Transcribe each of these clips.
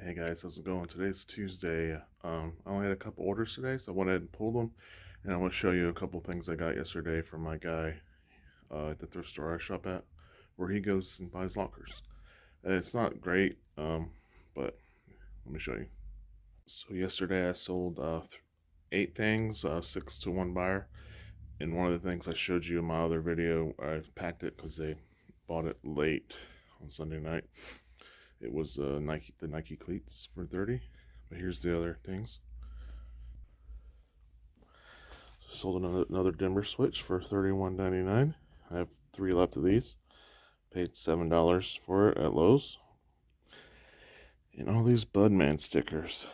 Hey guys, how's it going? Today's Tuesday. I only had a couple orders today, so I went ahead and pulled them, and I want to show you a couple things I got yesterday from my guy at the thrift store I shop at, where he goes and buys lockers. It's not great, but let me show you. So yesterday I sold 8 things, 6 to 1 buyer, and one of the things I showed you in my other video, I packed it because they bought it late on Sunday night. It was the Nike cleats for 30, but here's the other things. Sold another dimmer switch for $31.99. I have 3 left of these. Paid $7 for it at Lowe's. And all these Budman stickers.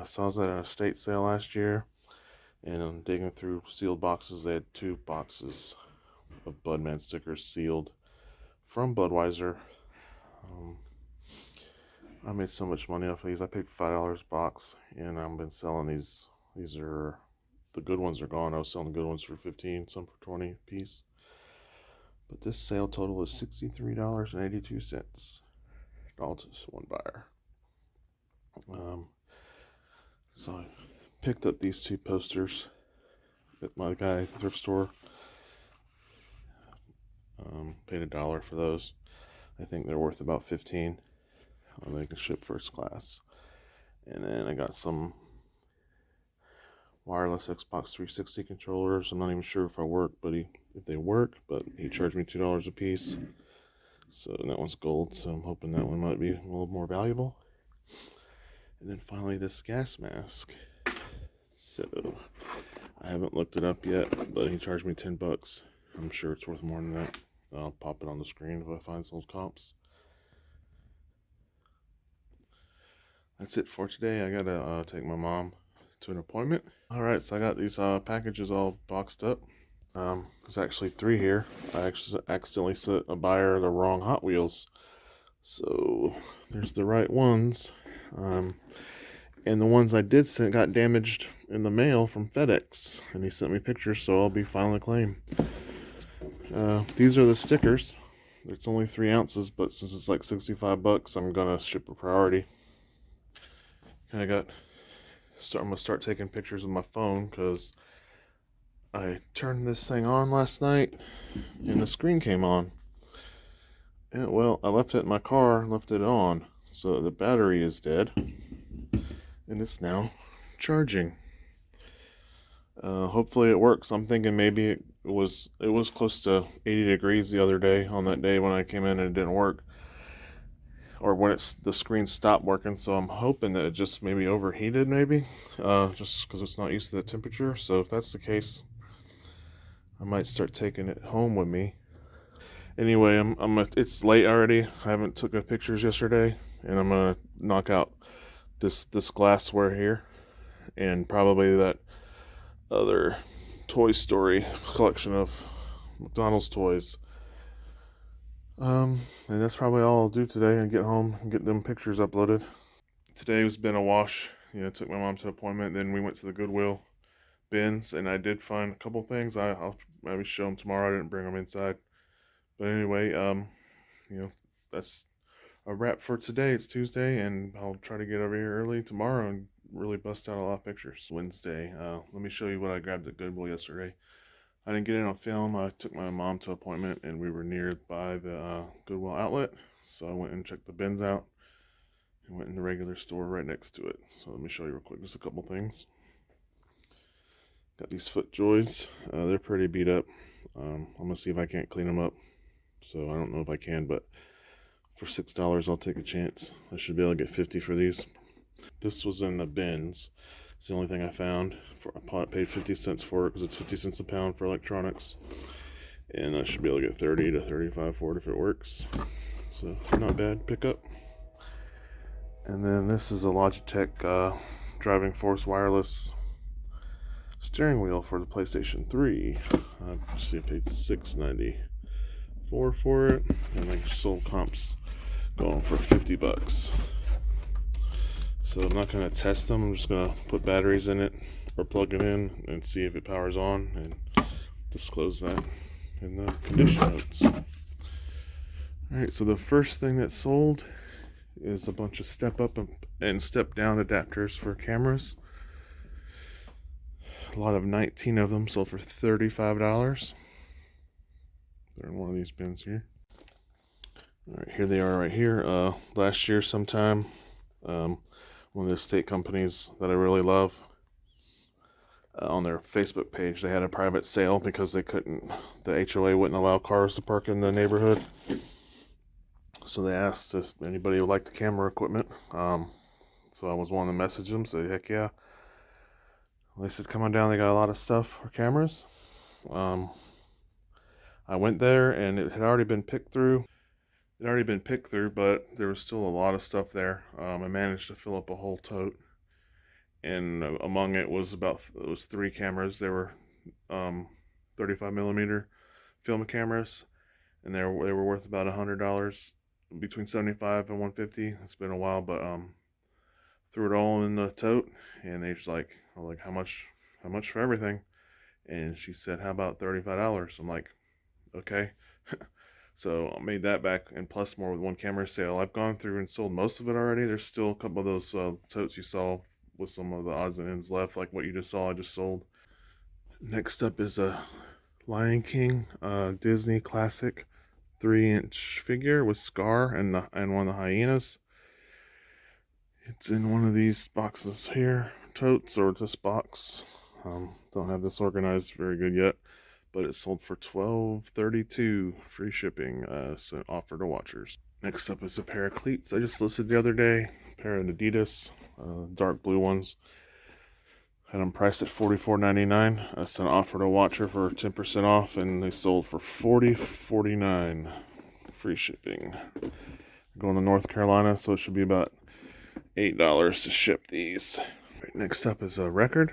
Saw that at a estate sale last year, and I'm digging through sealed boxes. They had 2 boxes of Budman stickers sealed from Budweiser. I made so much money off of these. I paid $5 a box, and I've been selling these. These are, the good ones are gone. I was selling the good ones for 15, some for 20 a piece. But this sale total is $63.82. All to 1 buyer. So I picked up these 2 posters at my guy at the thrift store. Paid $1 for those. I think they're worth about 15. They can ship first class. And then I got some wireless Xbox 360 controllers. I'm not even sure if they work, but he charged me $2 a piece. So that one's gold, so I'm hoping that one might be a little more valuable. And then finally this gas mask. So I haven't looked it up yet, but he charged me $10. I'm sure it's worth more than that. I'll pop it on the screen if I find some comps. That's it for today. I gotta take my mom to an appointment. Alright, so I got these packages all boxed up. There's actually 3 here. I actually accidentally sent a buyer the wrong Hot Wheels. So there's the right ones. And the ones I did send got damaged in the mail from FedEx. And he sent me pictures, so I'll be filing a claim. These are the stickers. It's only 3 ounces, but since it's like $65, I'm gonna ship a priority. I'm gonna start taking pictures with my phone because I turned this thing on last night and the screen came on. And well, I left it in my car and left it on, so the battery is dead, and it's now charging. Hopefully it works. I'm thinking maybe it was close to 80 degrees the other day on that day when I came in and it didn't work. Or when the screen stopped working, so I'm hoping that it just maybe overheated, just because it's not used to that temperature. So if that's the case, I might start taking it home with me. Anyway, it's late already. I haven't taken pictures yesterday, and I'm gonna knock out this glassware here, and probably that other Toy Story collection of McDonald's toys. And that's probably all I'll do today and get home and get them pictures uploaded. Today has been a wash. Took my mom to an appointment, then we went to the Goodwill bins, and I did find a couple things. I'll maybe show them tomorrow. I didn't bring them inside. But anyway, that's a wrap for today. It's Tuesday, and I'll try to get over here early tomorrow and really bust out a lot of pictures. Wednesday. Let me show you what I grabbed at Goodwill yesterday. I didn't get it on film. I took my mom to an appointment, and we were nearby the Goodwill outlet. So I went and checked the bins out and went in the regular store right next to it. So let me show you real quick, just a couple things. Got these FootJoys. They're pretty beat up. I'm going to see if I can't clean them up. So I don't know if I can, but for $6, I'll take a chance. I should be able to get 50 for these. This was in the bins. It's the only thing I found. I paid 50 cents for it because it's 50 cents a pound for electronics. And I should be able to get 30 to 35 for it if it works. So not bad pickup. And then this is a Logitech driving force wireless steering wheel for the PlayStation 3. I paid $6.94 for it, and I sold comps going for $50. So I'm not going to test them. I'm just going to put batteries in it or plug it in and see if it powers on and disclose that in the condition notes. Alright, so the first thing that sold is a bunch of step up and step down adapters for cameras. A lot of 19 of them sold for $35. They're in one of these bins here. All right, here they are right here. Last year sometime, one of the estate companies that I really love, on their Facebook page, they had a private sale because the HOA wouldn't allow cars to park in the neighborhood. So they asked if anybody would like the camera equipment. So I was one to message them, say, heck yeah. They said, come on down, they got a lot of stuff for cameras. I went there and it had already been picked through. But there was still a lot of stuff there. I managed to fill up a whole tote. And among it was 3 cameras. They were 35 millimeter film cameras, and they were worth about $100, between $75 and $150. It's been a while, but threw it all in the tote, and they just like, how much for everything? And she said, how about $35? I'm like, okay. So I made that back, and plus more with one camera sale. I've gone through and sold most of it already. There's still a couple of those totes you saw with some of the odds and ends left, like what you just saw I just sold. Next up is a Lion King Disney classic 3-inch figure with Scar and one of the hyenas. It's in one of these boxes here, totes, or this box. Don't have this organized very good yet, but it sold for $12.32, free shipping, so offer to watchers. Next up is a pair of cleats I just listed the other day, a pair of Adidas, dark blue ones. Had them priced at $44.99. That's an offer to watcher for 10% off, and they sold for $40.49, free shipping. Going to North Carolina, so it should be about $8 to ship these. Right, next up is a record.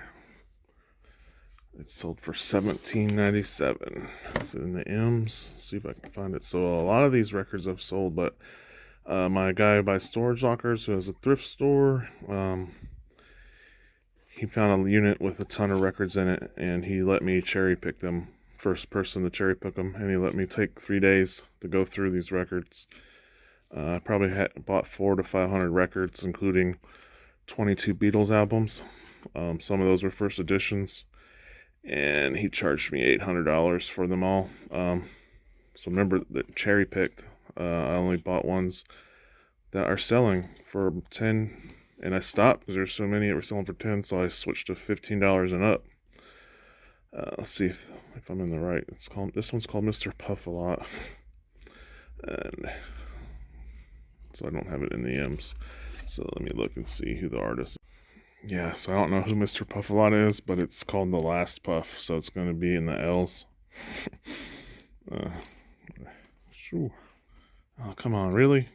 It sold for $17.97. It's in the M's. Let's see if I can find it. So a lot of these records I've sold, but my guy who buys storage lockers, who has a thrift store, he found a unit with a ton of records in it, and he let me cherry pick them. First person to cherry pick them, and he let me take 3 days to go through these records. I probably bought 400 to 500 records, including 22 Beatles albums. Some of those were first editions, and he charged me $800 for them all. So remember that cherry picked. I only bought ones that are selling for $10, and I stopped because there's so many that were selling for $10, so I switched to $15 and up. Let's see if I'm in the right. This one's called Mr. Puff a lot, and so I don't have it in the M's. So let me look and see who the artist is. Yeah, so I don't know who Mr. Puff a lot is, but it's called The Last Puff, so it's going to be in the L's. Oh, come on, really?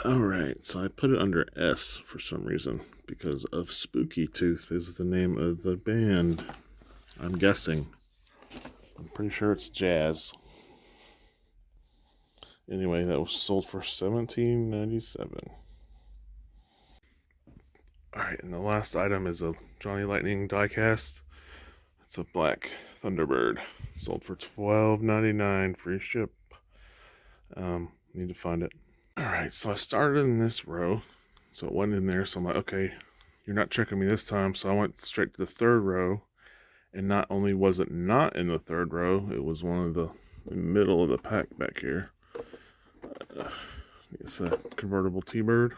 Alright, so I put it under S for some reason, because of Spooky Tooth is the name of the band. I'm guessing. I'm pretty sure it's jazz. Anyway, that was sold for $17.97. Alright, and the last item is a Johnny Lightning diecast. It's a black Thunderbird. Sold for $12.99, free ship. Need to find it. Alright, so I started in this row, so it went in there, so I'm like, okay, you're not tricking me this time, so I went straight to the third row, and not only was it not in the third row, it was one of the middle of the pack back here. It's a convertible T-Bird.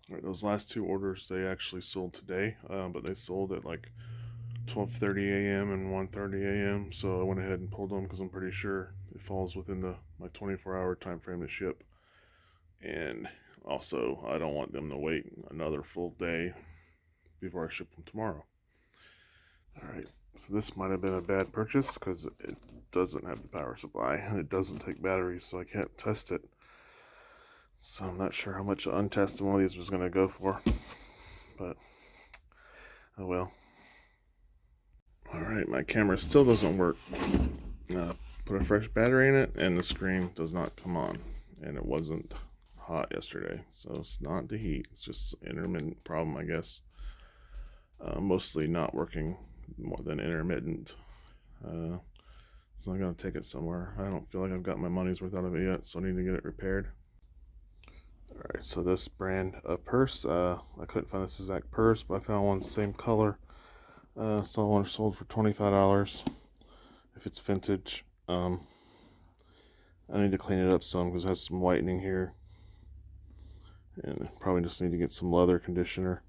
Alright, those last 2 orders, they actually sold today, but they sold at like 12:30 a.m. and 1:30 a.m. So I went ahead and pulled them because I'm pretty sure it falls within my 24-hour time frame to ship. And also, I don't want them to wait another full day before I ship them tomorrow. Alright, so this might have been a bad purchase because it doesn't have the power supply and it doesn't take batteries, so I can't test it. So I'm not sure how much untested one of these was going to go for, but oh well. Alright, my camera still doesn't work. Put a fresh battery in it and the screen does not come on, and it wasn't hot yesterday, so it's not the heat, it's just an intermittent problem, I guess. Mostly not working more than intermittent. So I'm going to take it somewhere. I don't feel like I've got my money's worth out of it yet, so I need to get it repaired. Alright, so this brand of purse, I couldn't find this exact purse, but I found one same color. Saw one sold for $25 if it's vintage. I need to clean it up some because it has some whitening here, and probably just need to get some leather conditioner.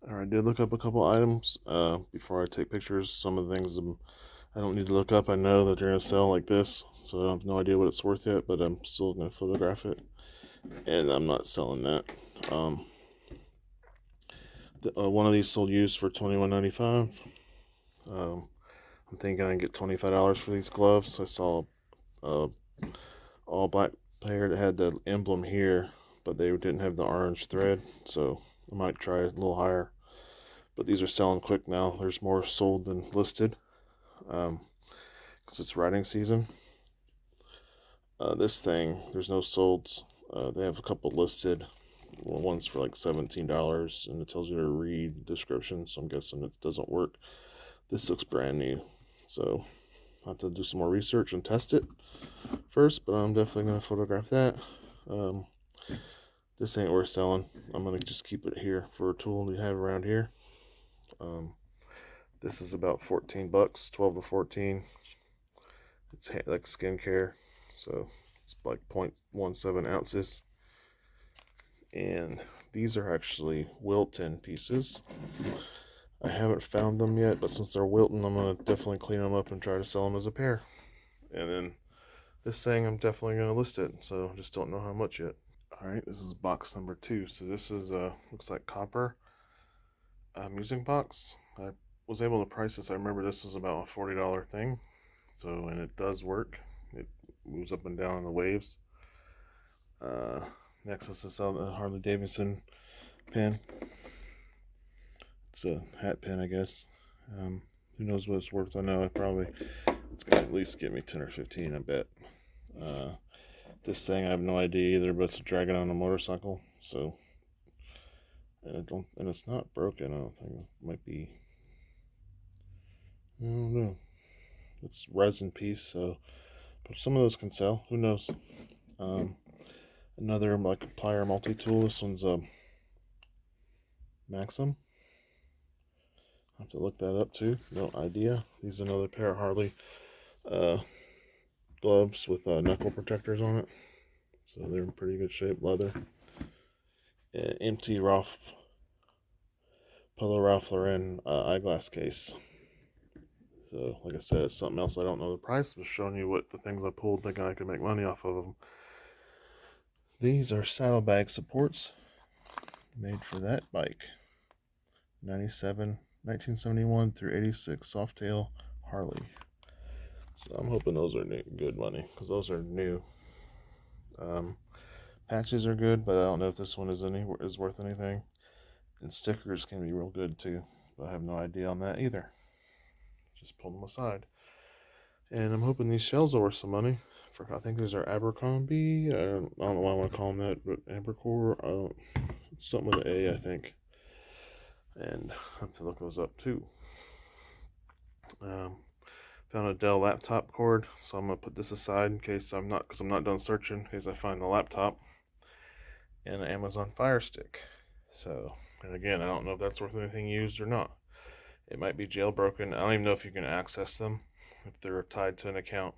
Alright, I did look up a couple items before I take pictures. Some of the things I don't need to look up. I know that they're going to sell like this, so I have no idea what it's worth yet, but I'm still going to photograph it, and I'm not selling that. One of these sold used for $21.95. I'm thinking I can get $25 for these gloves. I saw a all black pair that had the emblem here, but they didn't have the orange thread, so I might try a little higher. But these are selling quick now. There's more sold than listed because it's riding season. This thing, there's no solds. They have a couple listed. Well, one's for like $17, and it tells you to read description, so I'm guessing it doesn't work. This looks brand new, so I'll have to do some more research and test it first, but I'm definitely going to photograph that. This ain't worth selling. I'm going to just keep it here for a tool we have around here. This is about 14 bucks, 12 to 14. It's like skincare, so it's like 0.17 ounces. And these are actually Wilton pieces. I haven't found them yet, but since they're Wilton, I'm going to definitely clean them up and try to sell them as a pair. And then this thing, I'm definitely going to list it, so I just don't know how much yet. Alright, this is box number 2. So this is, looks like copper music box. I was able to price this. I remember this was about a $40 thing. So, and it does work. It moves up and down in the waves. Next is this Harley Davidson pen. It's a hat pen, I guess. Who knows what it's worth? I know it's gonna at least get me 10 or 15, I bet. This thing I have no idea either, but it's a dragon on a motorcycle, so and it's not broken. I don't think it might be. I don't know. It's resin piece, so but some of those can sell. Who knows? Another like plier multi-tool. This one's a Maxim. I'll have to look that up too. No idea. These are another pair of Harley gloves with knuckle protectors on it, so they're in pretty good shape. Leather. Empty Polo Ralph Lauren eyeglass case. So, like I said, it's something else I don't know the price. I'm just showing you what the things I pulled, thinking I could make money off of them. These are Saddlebag Supports, made for that bike. 1971 through 86 Softail Harley. So I'm hoping those are good money, because those are new. Patches are good, but I don't know if this one is worth anything. And stickers can be real good too, but I have no idea on that either. Just pull them aside. And I'm hoping these shells are worth some money. I think these are Abercrombie. I don't know why I want to call them that, but Abercrombie. It's something with an A, I think. And I have to look those up too. Found a Dell laptop cord, so I'm gonna put this aside in case I'm not done searching. In case I find the laptop and an Amazon Fire Stick. So, and again, I don't know if that's worth anything used or not. It might be jailbroken. I don't even know if you can access them if they're tied to an account.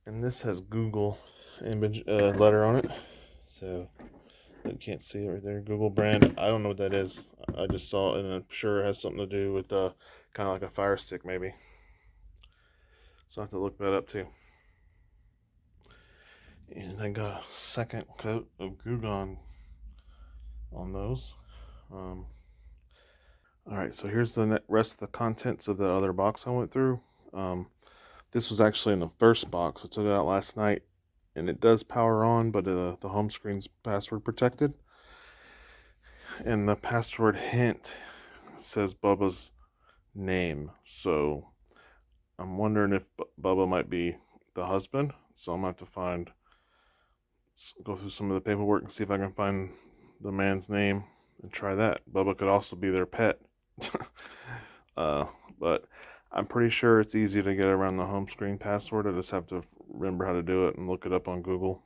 And this has Google image letter on it, so you can't see it right there. Google brand. I don't know what that is. I just saw it, and I'm sure it has something to do with kind of like a Fire Stick, maybe. So I have to look that up too. And I got a second coat of Goo Gone on those. Alright, so here's the rest of the contents of the other box I went through. This was actually in the first box. I took it out last night, and it does power on, but the home screen's password protected. And the password hint says Bubba's name, so I'm wondering if Bubba might be the husband. So I'm going to have to go through some of the paperwork and see if I can find the man's name and try that. Bubba could also be their pet. But I'm pretty sure it's easy to get around the home screen password. I just have to remember how to do it and look it up on Google.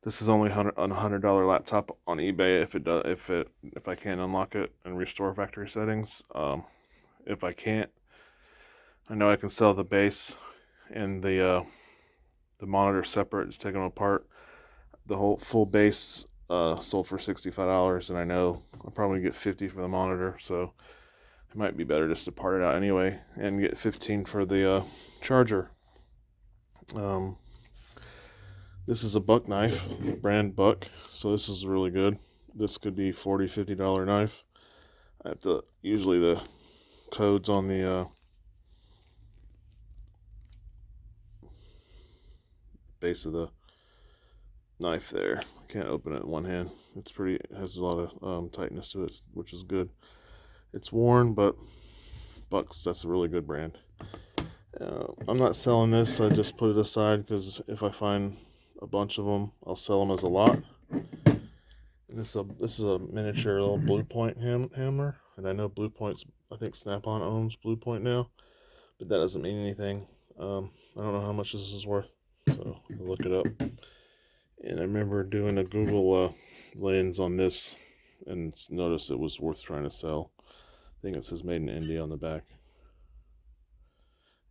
This is only a $100 laptop on eBay if I can't unlock it and restore factory settings. If I can't, I know I can sell the base and the monitor separate, just take them apart. The whole full base sold for $65, and I know I'll probably get 50 for the monitor, so it might be better just to part it out anyway and get 15 for the charger. This is a buck knife, brand Buck, so this is really good. This could be $40, $50 knife. I have to, usually the codes on the base of the knife there. I can't open it in one hand. It's pretty, it has a lot of tightness to it, which is good. It's worn, but Bucks, that's a really good brand. I'm not selling this. I just put it aside because if I find a bunch of them, I'll sell them as a lot. And this is a miniature little Blue Point hammer, and I know Blue Point's, I think Snap-on owns Blue Point now, but that doesn't mean anything. I don't know how much this is worth, so I'll look it up. And I remember doing a Google lens on this and noticed it was worth trying to sell. I think it says made in India on the back.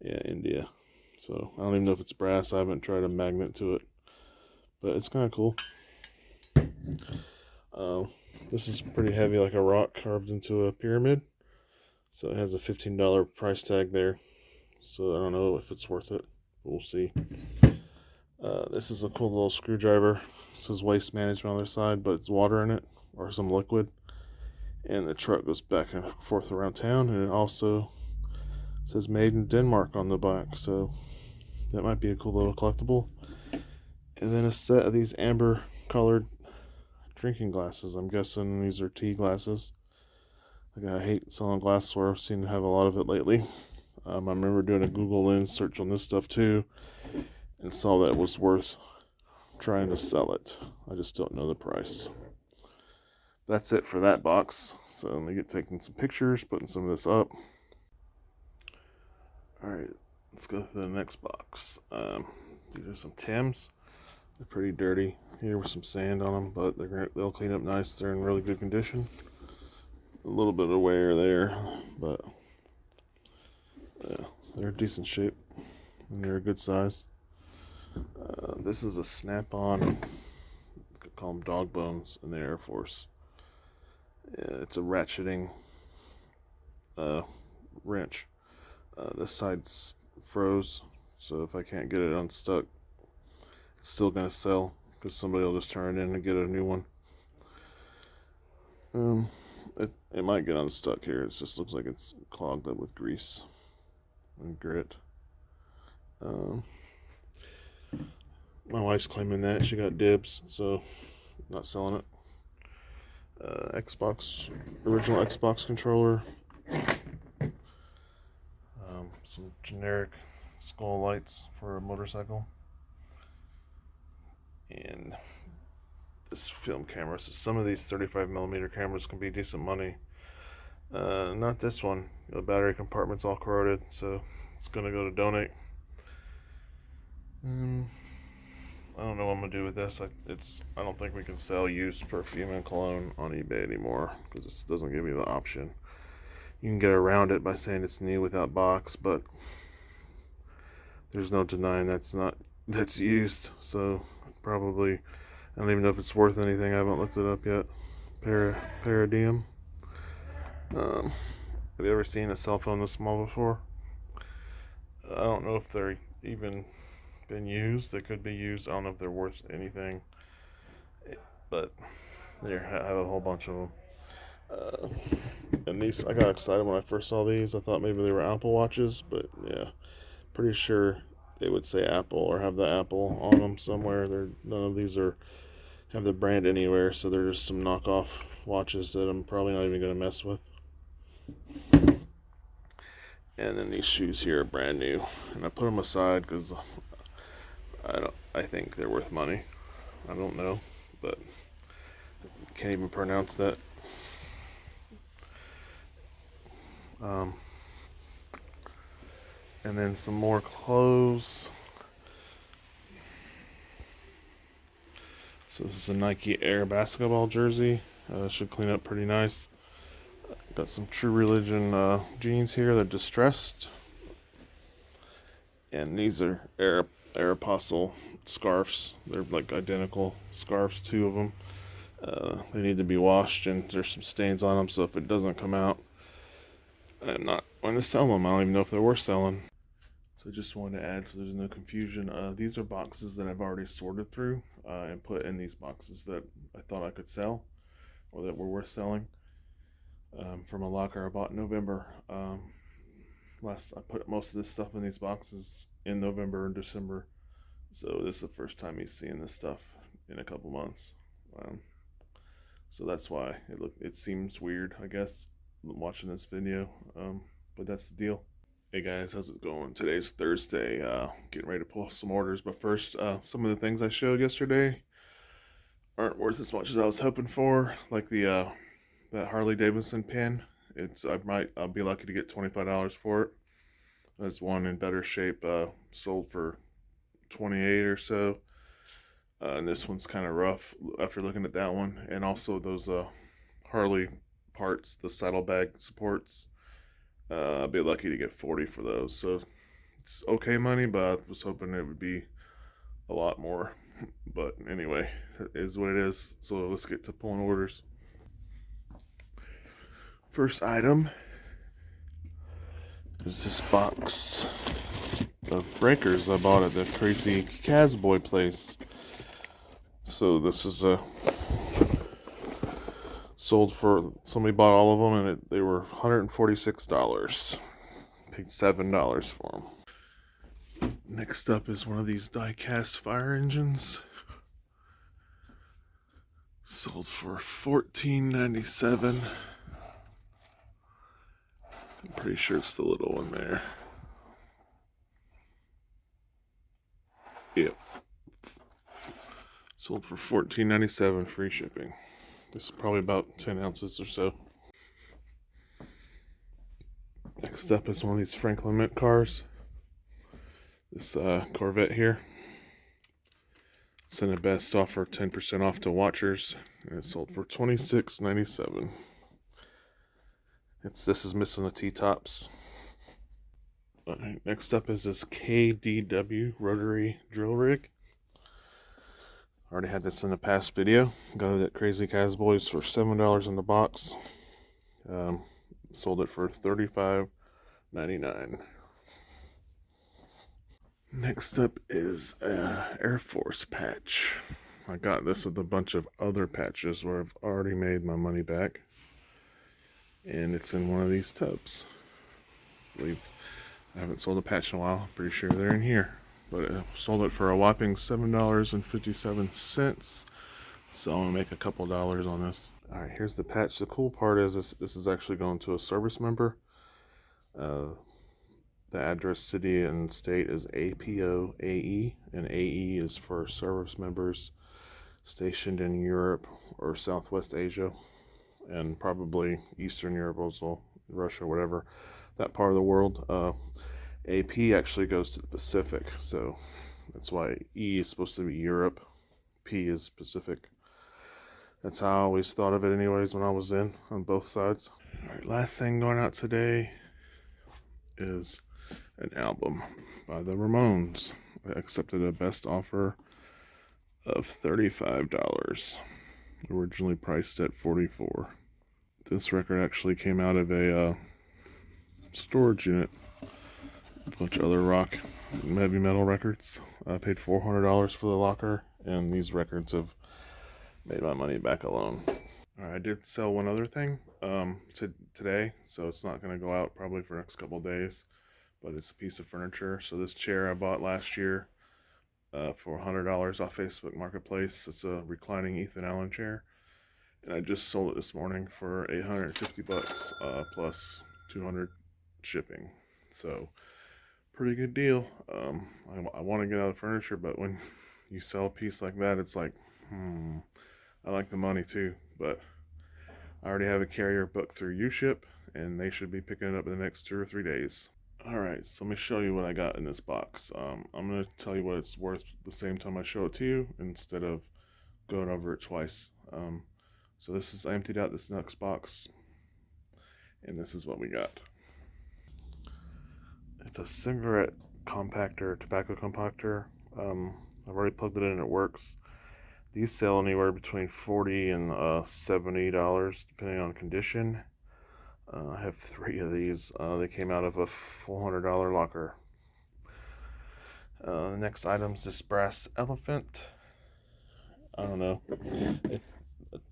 Yeah, India. So I don't even know if it's brass. I haven't tried a magnet to it, but it's kind of cool. This is pretty heavy, like a rock carved into a pyramid. So it has a $15 price tag there. So I don't know if it's worth it. We'll see. This is a cool little screwdriver. It says waste management on the other side, but it's water in it or some liquid. And the truck goes back and forth around town, and it also says made in Denmark on the back, so that might be a cool little collectible. And then a set of these amber colored drinking glasses. I'm guessing these are tea glasses. Like, I hate selling glassware. I've seen to have a lot of it lately. I remember doing a Google lens search on this stuff too, and saw that it was worth trying to sell it. I just don't know the price. That's it for that box. So let me get taking some pictures, putting some of this up. Alright, let's go to the next box. These are some Tims. They're pretty dirty here with some sand on them, but they'll clean up nice. They're in really good condition. A little bit of wear there, but yeah, they're decent shape and they're a good size. This is a Snap-on, I could call them dog bones in the Air Force. It's a ratcheting wrench. This side's froze, so if I can't get it unstuck, it's still gonna sell because somebody will just turn it in and get a new one. It might get unstuck here. It just looks like it's clogged up with grease and grit. My wife's claiming that she got dibs, so not selling it. Original Xbox controller. Some generic skull lights for a motorcycle. And this film camera. So some of these 35mm cameras can be decent money. Not this one. The battery compartment's all corroded, so it's gonna go to donate. I don't know what I'm gonna do with this. I don't think we can sell used perfume and cologne on eBay anymore because it doesn't give you the option. You can get around it by saying it's new without box, but there's no denying that's used. So probably, I don't even know if it's worth anything. I haven't looked it up yet. Paradigm. Have you ever seen a cell phone this small before? I don't know if they're even been used. They could be used. I don't know if they're worth anything, but there, I have a whole bunch of them. And these, I got excited when I first saw these. I thought maybe they were Apple watches, but yeah, pretty sure they would say Apple or have the Apple on them somewhere. None of these have the brand anywhere, so they're just some knockoff watches that I'm probably not even gonna mess with. And then these shoes here are brand new, and I put them aside because I think they're worth money. I don't know, but can't even pronounce that. And then some more clothes. So this is a Nike Air basketball jersey. Should clean up pretty nice. Got some True Religion jeans here. They're distressed. And these are Air Apostle scarves. They're like identical scarves, two of them. They need to be washed, and there's some stains on them, so if it doesn't come out, I'm not going to sell them. I don't even know if they're worth selling. So just wanted to add so there's no confusion. These are boxes that I've already sorted through and put in these boxes that I thought I could sell or that were worth selling from a locker I bought in November. I put most of this stuff in these boxes in November and December, so this is the first time he's seeing this stuff in a couple months. So that's why it seems weird, I guess, watching this video, but that's the deal. Hey guys, how's it going? Today's Thursday, getting ready to pull some orders, but first, some of the things I showed yesterday aren't worth as much as I was hoping for, like that Harley Davidson pin. I'll be lucky to get $25 for it. There's one in better shape, sold for $28 or so. And this one's kind of rough after looking at that one. And also those Harley parts, the Saddlebag Supports. I'll be lucky to get $40 for those. So it's okay money, but I was hoping it would be a lot more. But anyway, it is what it is. So let's get to pulling orders. First item is this box of breakers I bought at the crazy Casboy place. So this is sold for, somebody bought all of them, and they were $146. Paid $7 for them. Next up is one of these Diecast fire engines. Sold for $14.97. I'm pretty sure it's the little one there. Yep. Sold for $14.97, free shipping. This is probably about 10 ounces or so. Next up is one of these Franklin Mint cars. This Corvette here. Sent a best offer, 10% off to watchers, and it sold for $26.97. This is missing the T-tops. Alright, next up is this KDW rotary drill rig. Already had this in a past video. Got it at Crazy Casboys for $7 in the box. Sold it for $35.99. Next up is Air Force patch. I got this with a bunch of other patches where I've already made my money back. And it's in one of these tubs. I haven't sold a patch in a while. Pretty sure they're in here. But I sold it for a whopping $7.57. So I'm going to make a couple dollars on this. Alright, here's the patch. The cool part is this is actually going to a service member. The address, city, and state is APOAE, and AE is for service members stationed in Europe or Southwest Asia, and probably Eastern Europe, also Russia, whatever, that part of the world. AP actually goes to the Pacific, so that's why E is supposed to be Europe, P is Pacific. That's how I always thought of it anyways when I was in on both sides. Alright, last thing going out today is an album by the Ramones. I accepted a best offer of $35, originally priced at $44. This record actually came out of a storage unit, a bunch of other rock and heavy metal records. I paid $400 for the locker, and these records have made my money back alone. Alright, I did sell one other thing today, so it's not going to go out probably for the next couple days, but it's a piece of furniture. So this chair I bought last year for $100 off Facebook Marketplace. It's a reclining Ethan Allen chair, and I just sold it this morning for $850 plus $200 shipping. So pretty good deal. I want to get out of furniture, but when you sell a piece like that, it's like, I like the money too, but I already have a carrier booked through UShip, and they should be picking it up in the next 2 or 3 days. Alright, so let me show you what I got in this box. I'm going to tell you what it's worth the same time I show it to you instead of going over it twice. So this is, I emptied out this next box, and this is what we got. It's a cigarette compactor, tobacco compactor. I've already plugged it in and it works. These sell anywhere between $40 and $70 depending on condition. I have 3 of these. They came out of a $400 locker. The next item is this brass elephant. I don't know.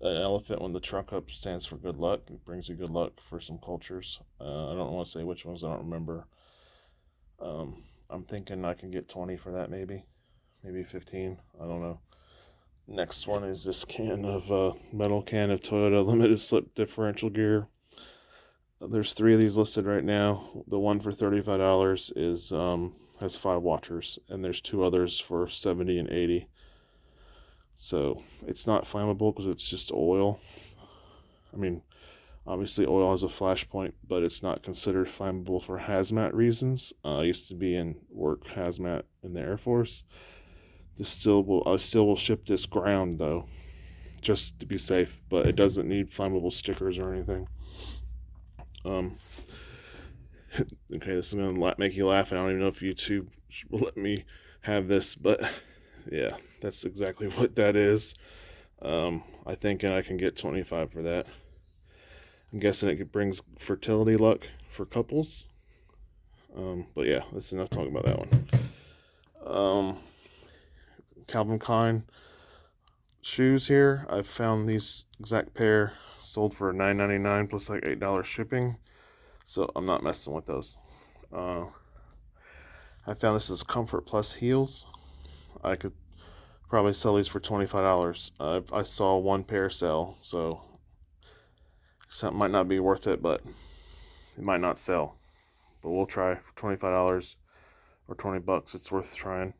An elephant when the truck up stands for good luck. It brings you good luck for some cultures. I don't want to say which ones. I don't remember. I'm thinking I can get 20 for that, maybe 15. I don't know. Next one is this can of metal can of Toyota limited slip differential gear. There's 3 of these listed right now. The one for $35 is has 5 watchers, and there's 2 others for $70 and $80. So it's not flammable because it's just oil. I mean, obviously oil has a flash point, but it's not considered flammable for hazmat reasons. I used to be in work hazmat in the Air Force. I still will ship this ground though, just to be safe. But it doesn't need flammable stickers or anything. Okay, this is gonna make you laugh. I don't even know if YouTube will let me have this, but yeah, that's exactly what that is. I think I can get 25 for that. I'm guessing it brings fertility luck for couples. But yeah, that's enough talking about that one. Calvin Klein shoes here. I've found these exact pair sold for $9.99 plus like $8 shipping. So I'm not messing with those. I found this as Comfort Plus heels. I could probably sell these for $25. I saw one pair sell, so something might not be worth it, but it might not sell. But we'll try for $25 or $20. It's worth trying.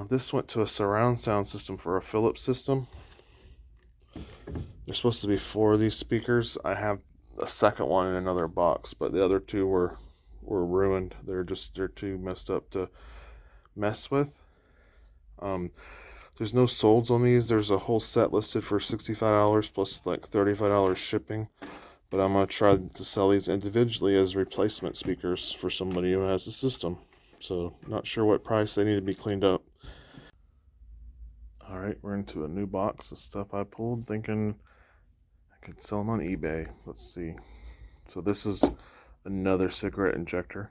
This went to a surround sound system for a Philips system. There's supposed to be 4 of these speakers. I have a second one in another box, but the other 2 were ruined. They're too messed up to mess with. There's no solds on these. There's a whole set listed for $65 plus like $35 shipping. But I'm going to try to sell these individually as replacement speakers for somebody who has a system. So, not sure what price they need to be cleaned up. Alright, we're into a new box of stuff I pulled, thinking I could sell them on eBay. Let's see. So, this is another cigarette injector.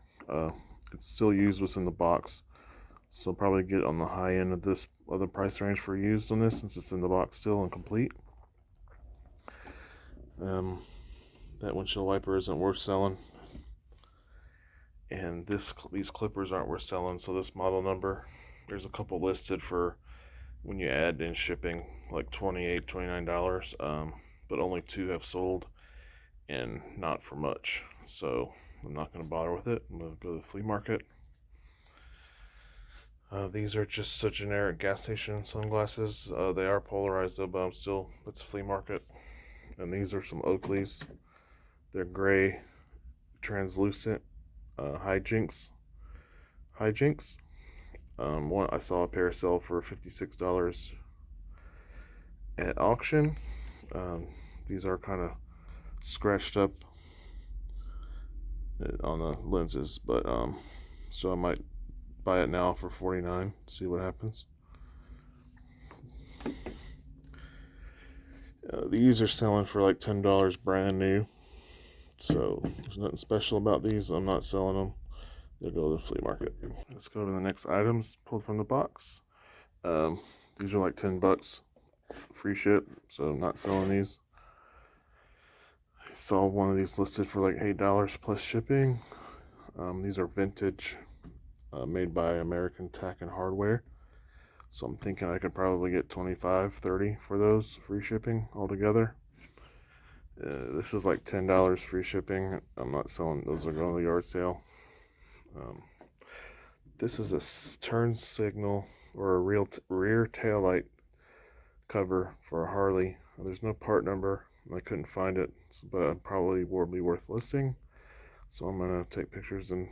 It's still used what's in the box. So, I'll probably get on the high end of this other price range for used on this since it's in the box still and complete. That windshield wiper isn't worth selling. And these clippers aren't worth selling, so this model number, there's a couple listed for when you add in shipping, like $28, $29, but only 2 have sold, and not for much, so I'm not going to bother with it. I'm going to go to the flea market. These are just a generic gas station sunglasses. They are polarized though, but it's a flea market. And these are some Oakleys. They're gray, translucent hijinks. I saw a pair sell for $56 at auction. These are kind of scratched up on the lenses, but so I might buy it now for $49. See what happens. These are selling for like $10 brand new. So there's nothing special about these. I'm not selling them. They'll go to the flea market. Let's go to the next items pulled from the box. These are like $10 free ship, so I'm not selling these. I saw one of these listed for like $8 plus shipping. These are vintage, made by American Tack and Hardware. So I'm thinking I could probably get $25, $30 for those free shipping altogether. This is like $10 free shipping. I'm not selling those. Are going to the yard sale. This is a turn signal or a rear tail light cover for a Harley. There's no part number. I couldn't find it, but it probably will be worth listing. So I'm gonna take pictures and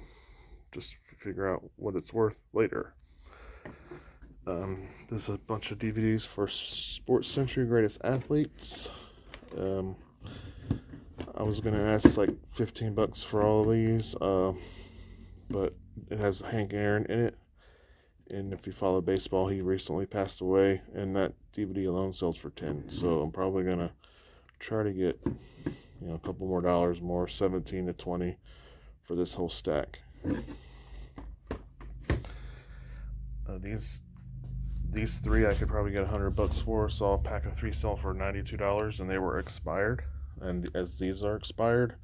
just figure out what it's worth later. There's a bunch of DVDs for Sports Century Greatest Athletes. I was gonna ask like $15 for all of these, but it has Hank Aaron in it. And if you follow baseball, he recently passed away, and that DVD alone sells for $10. So I'm probably gonna try to get, a couple more dollars more, 17 to 20 for this whole stack. These three I could probably get $100 for. Saw a pack of 3 sell for $92, and they were expired. And as these are expired,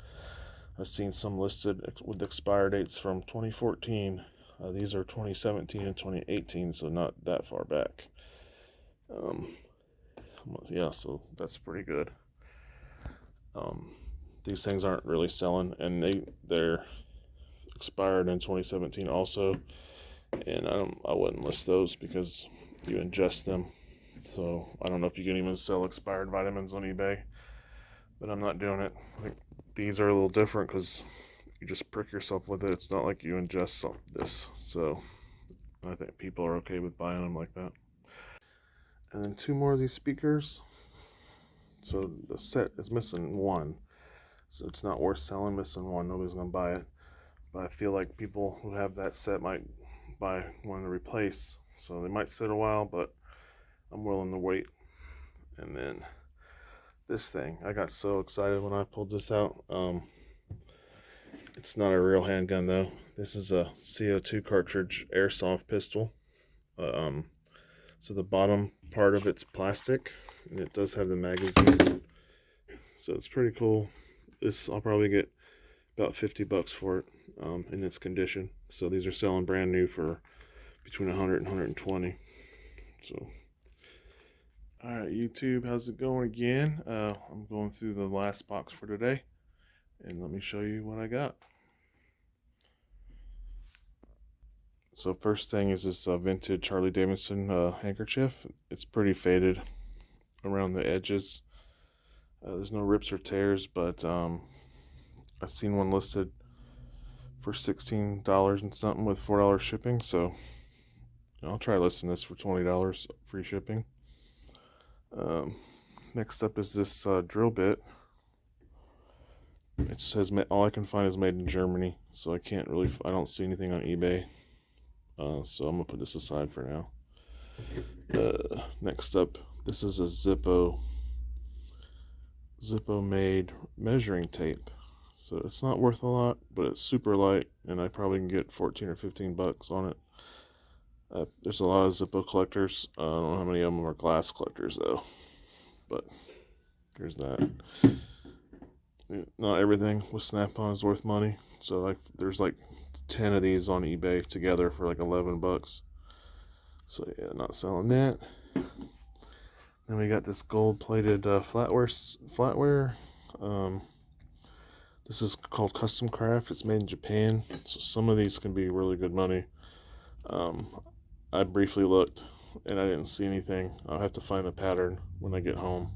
I've seen some listed with expired dates from 2014. These are 2017 and 2018, so not that far back. Yeah, so that's pretty good. These things aren't really selling, and they're expired in 2017 also, and I wouldn't list those because you ingest them. So I don't know if you can even sell expired vitamins on eBay, but I'm not doing it. I think these are a little different because you just prick yourself with it. It's not like you ingest this. So I think people are okay with buying them like that. And then 2 more of these speakers. So the set is missing 1. So it's not worth selling, missing 1. Nobody's going to buy it. But I feel like people who have that set might buy one to replace. So they might sit a while, but I'm willing to wait. And then this thing, I got so excited when I pulled this out. It's not a real handgun though. This is a CO2 cartridge airsoft pistol. So the bottom part of it's plastic, and it does have the magazine. So it's pretty cool. This I'll probably get about $50 for it in its condition. So these are selling brand new for between 100 and 120. So, all right, YouTube, how's it going again? I'm going through the last box for today, and let me show you what I got. So first thing is this vintage Harley Davidson handkerchief. It's pretty faded around the edges. There's no rips or tears, but I've seen one listed for $16 and something with $4 shipping. So I'll try listing this for $20 free shipping. Next up is this drill bit. It says all I can find is made in Germany, so I don't see anything on eBay. So I'm gonna put this aside for now. Next up, this is a Zippo made measuring tape. So it's not worth a lot, but it's super light, and I probably can get 14 or 15 bucks on it. There's a lot of Zippo collectors. I don't know how many of them are glass collectors though, but here's that. Not everything with Snap-on is worth money, so there's like 10 of these on eBay together for like 11 bucks. So yeah, not selling that. Then we got this gold-plated flatware. This is called Custom Craft. It's made in Japan, so some of these can be really good money. I briefly looked, and I didn't see anything. I'll have to find a pattern when I get home.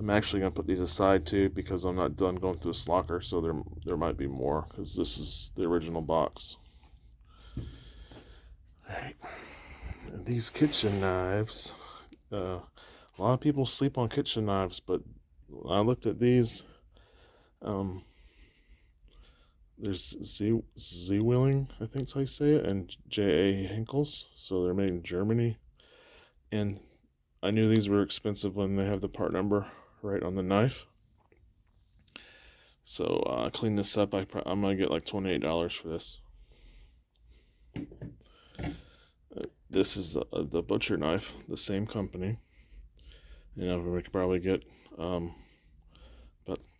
I'm actually going to put these aside too because I'm not done going through this locker, so there might be more because this is the original box. Alright, these kitchen knives. A lot of people sleep on kitchen knives, but when I looked at these, there's Z-Willing, I think is how you say it, and J.A. Henkel's, so they're made in Germany. And I knew these were expensive when they have the part number right on the knife. So I cleaned this up. I'm gonna get like $28 for this. This is the butcher knife, the same company. We could probably get about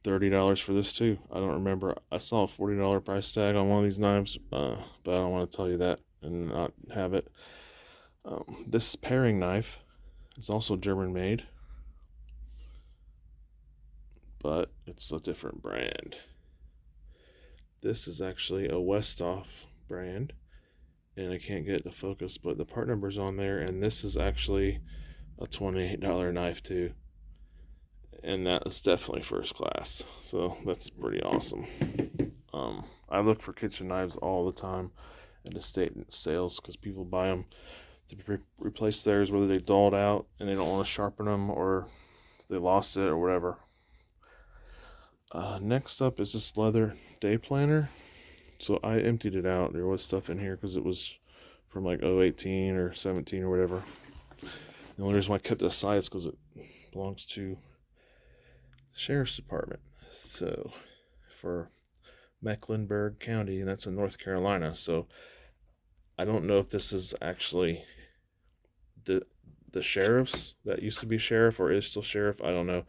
$30 for this too. I don't remember. I saw a $40 price tag on one of these knives, but I don't want to tell you that and not have it. This paring knife is also German made, but it's a different brand. This is actually a Westhoff brand, and I can't get it to focus, but the part number's on there, and this is actually a $28 knife too. and that is definitely first class. So that's pretty awesome. I look for kitchen knives all the time at estate sales because people buy them to replace theirs, whether they dulled out and they don't want to sharpen them or they lost it or whatever. Next up is this leather day planner. So I emptied it out. There was stuff in here because it was from like 018 or 17 or whatever. The only reason why I kept it aside is because it belongs to the sheriff's department. So for Mecklenburg County, and that's in North Carolina. So I don't know if this is actually the sheriff's that used to be sheriff or is still sheriff. I don't know.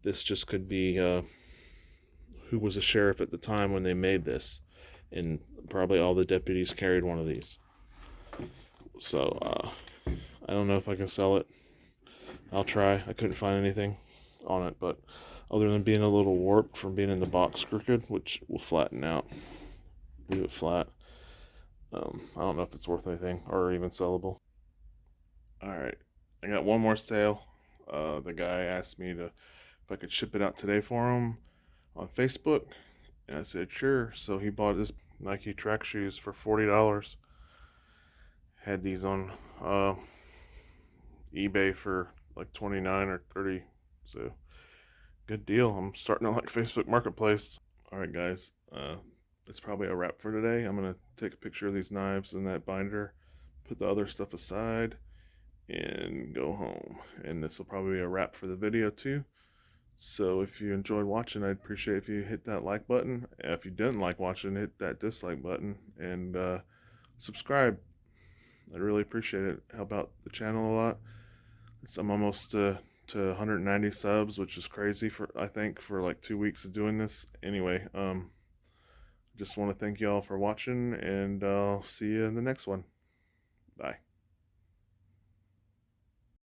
This just could be who was a sheriff at the time when they made this, and probably all the deputies carried one of these. So I don't know if I can sell it. I'll try. I couldn't find anything on it, but other than being a little warped from being in the box crooked, which will flatten out, leave it flat. I don't know if it's worth anything or even sellable. All right, I got one more sale. The guy asked me to if I could ship it out today for him on Facebook, and I said sure. So he bought his Nike track shoes for $40. Had these on eBay for like 29 or 30. So good deal. I'm starting to like Facebook Marketplace. All right, guys. That's probably a wrap for today. I'm gonna take a picture of these knives and that binder, put the other stuff aside, and go home. And this will probably be a wrap for the video too. So if you enjoyed watching, I'd appreciate if you hit that like button. If you didn't like watching, hit that dislike button and subscribe. I'd really appreciate it. Help out the channel a lot. I'm almost to 190 subs, which is crazy for I think for like 2 weeks of doing this. Anyway, just want to thank y'all for watching, and I'll see you in the next one. Bye.